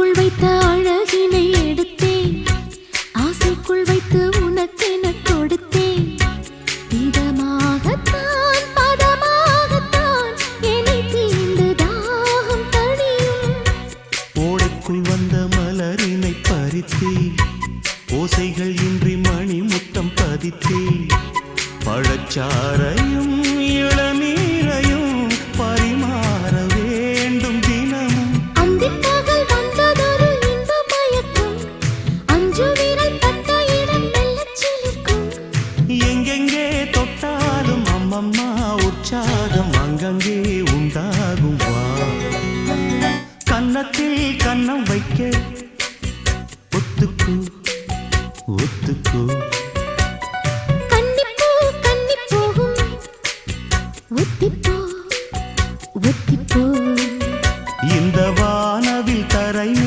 ஆடைக்குள் வைத்த அழகினை எடுத்தேன், ஆசைக்குள் வைத்து உனக்கென கொடுத்தேன். இதமாகத்தான் பதமாகத்தான் என்னை தீண்டு தாகம் தணியும். ஓடைக்குள் வந்த மலரினை பறித்தேன், ஓசைகள் இன்றி மணி முத்தம் பதித்தேன். பழச்சாரையும் இளநீரையும் பரிமாற வேண்டும் தினமும். அந்திப்பகல் வந்ததொரு இன்ப மயக்கம், அஞ்சு விரல் பட்ட இடம் மெல்லச் சிலிர்க்கும். எங்கெங்கே தொட்டாலும் அம்மம்மா உற்சாகம் அங்கங்கே உண்டாகும். வா கன்னத்தில் கன்னம் வைக்க ஒத்துக்கு